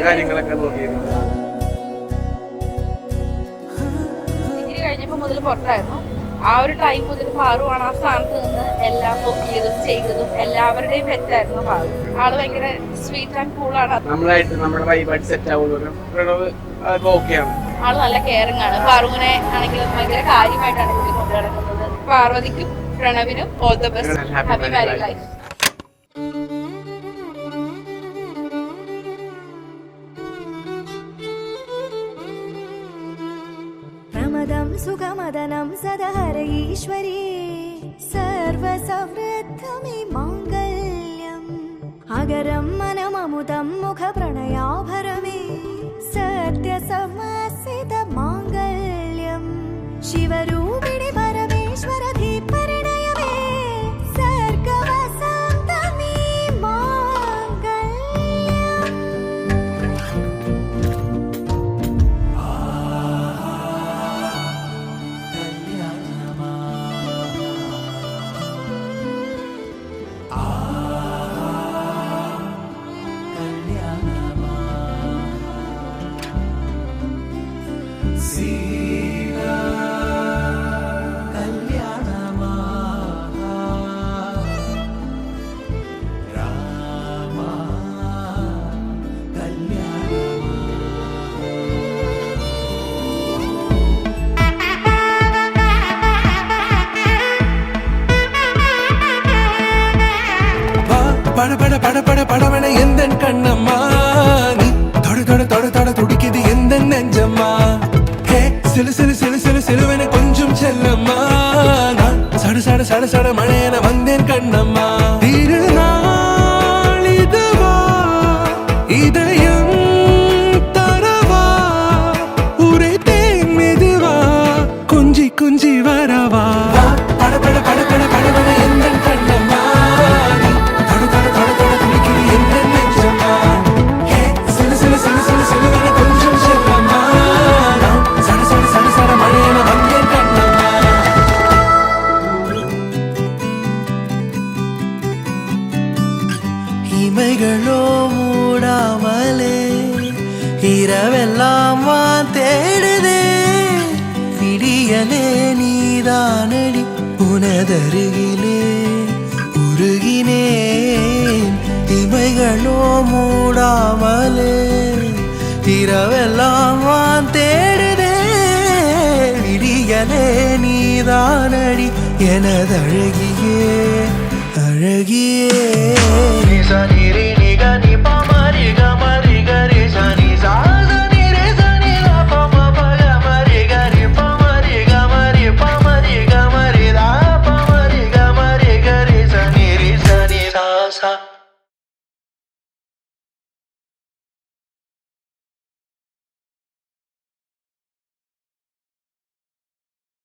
കാര്യങ്ങളൊക്കെ നോക്കിയത് ഡിഗ്രി കഴിഞ്ഞപ്പോ മുതൽ പുറത്തായിരുന്നു. ആ ഒരു ടൈം മുതൽ പാറുവാണ് ആ സ്ഥാനത്ത് നിന്ന് എല്ലാം നോക്കിയതും ചെയ്തതും എല്ലാവരുടെയും പെറ്റായിരുന്നു പാറു. ആള് ഭയങ്കര സ്വീറ്റ് ആൻഡ് കൂളാണ്. നമ്മളായിട്ട് നമ്മുടെ വൈബായിട്ട് സെറ്റ് ആവുന്ന പ്രണവ് ഓക്കെയാണ്. ആള് നല്ല കെയറിംഗ് ആണ്. പാറുവിനെ ആണെങ്കിലും ഭയങ്കര കാര്യമായിട്ടാണ് പുള്ളി കൊണ്ടു നടക്കുന്നത്. പാർവതിക്കും പ്രണവിനും all the best. Happy married life. प्रमदं सुखमदनं सदहर ईश्वरी सर्वसमृद्धमि माङ्गल्यम् अगरं मनममुदं मुखप्रणयाभरमे सत्यसमसित माङ्गल्यम् शिवरूपिणि परमेश्वरधि परिणयमे सर्गवसन्तमि माङ्गल्यम्. பட பட பட பட படவன எந்தன் கண்ணம்மா நீ தொட தொட தொட தொட துடிக்குது எந்த நெஞ்சம்மா ஹே சிலு சிலு சிலு சிலு சிலுவன கொஞ்சம் செல்லம்மா நான் சட சட சட சட மழையன வந்தேன் கண்ணம்மா திருநாள் இதுவா இதயம் தரவா உரைத்தேன் மெதுவா குஞ்சி குஞ்சி வரவா பட பட பட பட படவன எந்தன் கண்ணம்மா இமைகளோ மூடாமலே இரவெல்லாம் வான் தேடுதே விடியலே நீதானடி உனதருகிலே உருகினேன் இமைகளோ மூடாமலே இரவெல்லாம் வான் தேடுதே விடியலே நீதானடி எனதழகியே அழகியே சனிரி நிகனி பமரி கமரி கரி சனி சாசனி ரே சனி லா பம பக மரி கரி பமரி கமரி பமரி கமரி லா பமரி கமரி கரி சனி ரி சனி சாசா